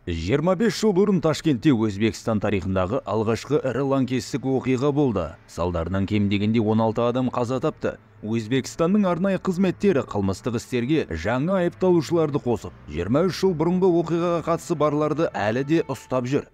25 жыл бұрын Ташкентте Өзбекстан тарихындағы алғашқы ірі лаңкестік оқиға болды. Салдарынан кем дегенде 16 адам қаза тапты. Өзбекстанның арнайы қызметтері қылмыстық істерге жаңа айыпталушыларды қосып, 23 жыл бұрынғы оқиғаға қатысы барларды әлі де ұстап жүр.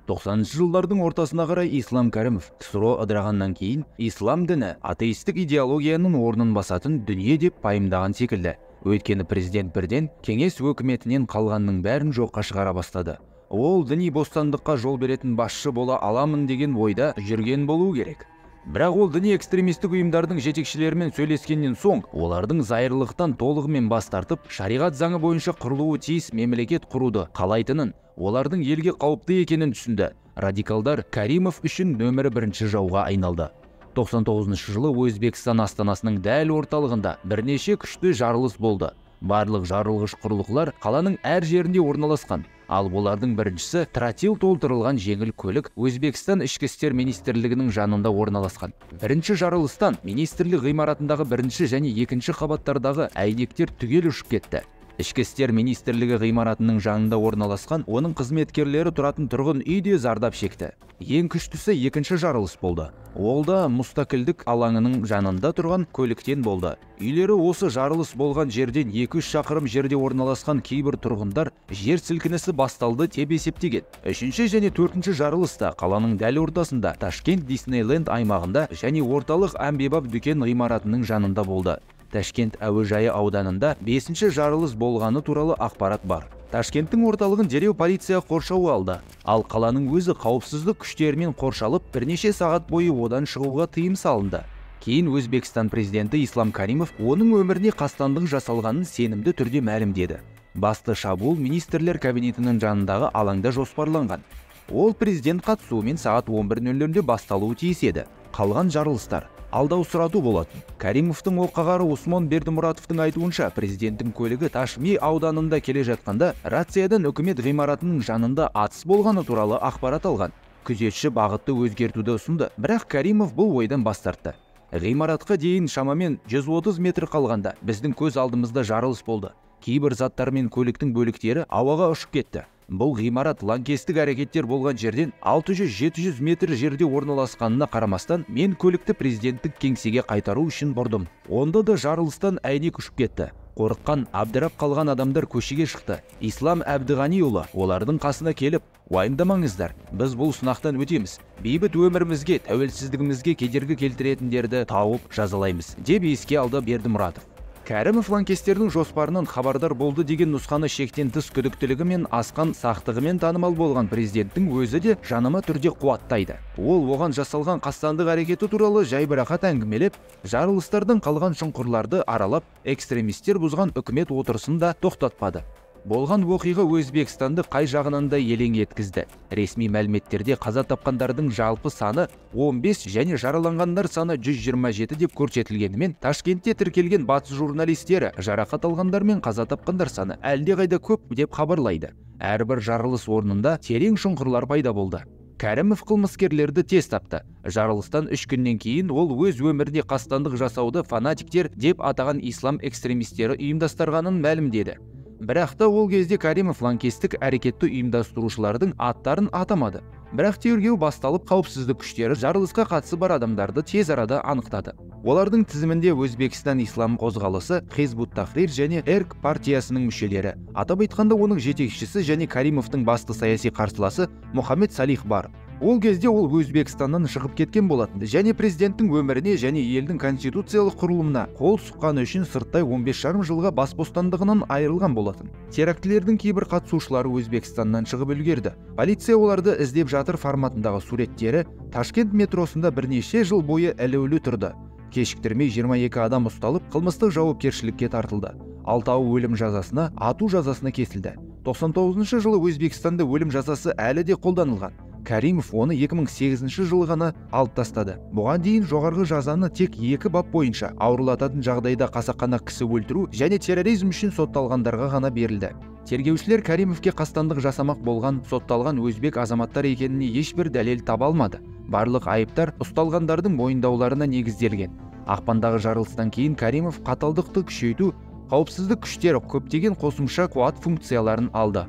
90-шы жылдардың ортасына қарай Ислам Кәрімов КСРО ыдырағаннан кейін ислам діні атеистік идеологияның орнын басатын дүние деп пайымдаған секілді. Өйткені президент бірден кеңес өкіметінен қалғанның бәрін жоққа шығара бастады. Ол діни бостандыққа жол беретін басшы бола аламын деген ойда жүрген болу керек. Бірақ ол діни экстремистік ұйымдардың жетекшілерімен сөйлескеннен соң, олардың зайырлықтан толығымен бас тартып, шариғат заңы бойынша құрылуы тиіс мемлекет құруды қалайтынын, олардың елге қауіпті екенін түсінді. Радикалдар Каримов үшін нөмірі бірінші жауға айналды. 99 жылы Өзбекстан астанасының дәл орталығында бірнеше күшті жарылыс болды. Барлық жарылғыш құрылғылар қаланың әр жерінде орналасқан. Ал олардың біріншісі тротил толтырылған жеңіл көлік Өзбекстан ішкі істер министрлігінің жанында орналасқан. Бірінші жарылыстан министрлік ғимаратындағы бірінші және екінші қабаттардағы әйнектер түгел ұшып кетті. Ішкі істер министрлігі ғимаратының жанында орналасқан оның қызметкерлері тұратын тұрғын үйде зардап шекті. Ең күштісі екінші жарылыс болды. Ол да Мұстақілдік алаңының жанында тұрған көліктен болды. Үйлері осы жарылыс болған жерден 2-3 шақырым жерде орналасқан кейбір тұрғындар жер сілкінісі басталды деп есептеген. Үшінші және төртінші жарылыста қаланың дәл ортасында Ташкент Диснейленд аймағында және орталық әмбебап дүкен ғимаратының жанында болды. Ташкент әуежайы ауданында 5-ші жарылыс болғаны туралы ақпарат бар. Ташкенттің орталығын дереу полиция қоршауы алды. Ал қаланың өзі қауіпсіздік күштерімен қоршалып, бірнеше сағат бойы одан шығуға тыйым салынды. Кейін Өзбекстан президенті Ислам Каримов оның өміріне қастандық жасалғанын сенімді түрде мәлімдеді. Басты шабуыл министрлер кабинетінің жанындағы алаңда жоспарланған. Ол президент қатысуымен сағат 11:00-де басталуы тиіс еді. Қалған жарылыстар алдаусырату болатын. Каримовтың оққағары Осмон Бердімұратовтың айтуынша, президенттің көлігі Ташми ауданында келе жатқанда рациядан үкімет ғимаратының жанында атыс болғаны туралы ақпарат алған. Күзетші бағытты өзгертуді ұсынды, бірақ Каримов бұл ойдан бас тартты. Ғимаратқа дейін шамамен 130 метр қалғанда біздің көз алдымызда жарылыс болды. Кейбір заттар мен көліктің бөліктері ауаға ұшып кетті. Бұл ғимарат лаңкестік әрекеттер болған жерден 600-700 метр жерде орналасқанына қарамастан, мен көлікті президенттік кеңсеге қайтару үшін бұрдым. Онда да жарылыстан әйнек ұшып кетті. Қорыққан, абдырап қалған адамдар көшеге шықты. Ислам Әбдіғаниұлы олардың қасына келіп, уайымдамаңыздар, біз бұл сынақтан өтеміз. Бейбіт өмірімізге, тәуелсіздігімізге кедергі келтіретіндерді тауып жазалаймыз, деп еске алды Бердімұратов. Кәрімов лаңкестердің жоспарынан хабардар болды деген нұсқаны шектен тыс күдіктілігімен асқан сақтығымен танымал болған президенттің өзі де жанама түрде қуаттайды. Ол оған жасалған қастандық әрекеті туралы жайбарақат әңгімелеп, жарылыстардың қалған шұңқырларды аралап, экстремистер бұзған үкімет отырысын да тоқтатпады. Болған оқиға Өзбекстанды қай жағынан да елең еткізді. Ресми мәліметтерде қаза тапқандардың жалпы саны 15 және жараланғандар саны 127 деп көрсетілгенімен, Ташкентте тіркелген батыс журналистері жарақат алғандар мен қаза тапқандар саны әлдеқайда көп деп хабарлайды. Әрбір жарылыс орнында терең шұңқырлар пайда болды. Кәрімов қылмыскерлерді тез тапты. Жарылыстан 3 күннен кейін ол өз өміріне қастандық жасауды фанатиктер деп атаған ислам экстремистері ұйымдастырғанын мәлімдеді. Бірақ та ол кезде Каримов лаңкестік әрекетті ұйымдастырушылардың аттарын атамады. Бірақ тергеу басталып, қауіпсіздік күштері жарылысқа қатысы бар адамдарды тез арада анықтады. Олардың тізімінде Өзбекстан ислам қозғалысы, Хизбут Тахрир және ЭРК партиясының мүшелері. Атап айтқанда оның жетекшісі және Каримовтың басты саяси қарсыласы Мұхаммед Салих бар. Ол кезде ол Өзбекстаннан шығып кеткен болатын және президенттің өміріне және елдің конституциялық құрылымына қол сұққаны үшін сырттай 15,5 жылға бас бостандығынан айырылған болатын. Терактілердің кейбір қатысушылары Өзбекстаннан шығып үлгерді. Полиция оларды іздеп жатыр форматындағы суреттері Ташкент метросында бірнеше жыл бойы ілулі тұрды. Кешіктірмей 22 адам ұсталып, қылмыстық жауапкершілікке тартылды. 6-ы өлім жазасына, ату жазасына кесілді. 99 жылы Өзбекстанда өлім жазасы әлі де қолданылған. Каримов оны 2008 жылы ғана алып тастады. Бұған дейін жоғарғы жазаны тек 2 бап бойынша ауырлататын жағдайда қасақана кісі өлтіру және терроризм үшін сотталғандарға ғана берілді. Тергеушілер Каримовке қастандық жасамақ болған сотталған өзбек азаматтар екеніне ешбір дәлел таба алмады. Барлық айыптар ұсталғандардың мойындауларына негізделген. Ақпандағы жарылыстан кейін Каримов қаталдықты күшейту, қауіпсіздік күштері көптеген қосымша қуат функцияларын алды.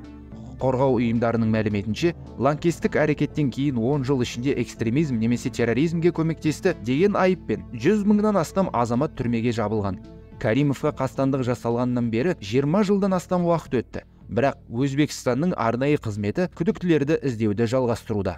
қорғау ұйымдарының мәліметінше, лаңкестік әрекеттен кейін 10 жыл ішінде экстремизм немесе терроризмге көмектесті деген айыппен 100 мыңнан астам азамат түрмеге жабылған. Каримовқа қастандық жасалғаннан бері 20 жылдан астам уақыт өтті. Бірақ Өзбекстанның арнайы қызметі күдіктілерді іздеуді жалғастыруда.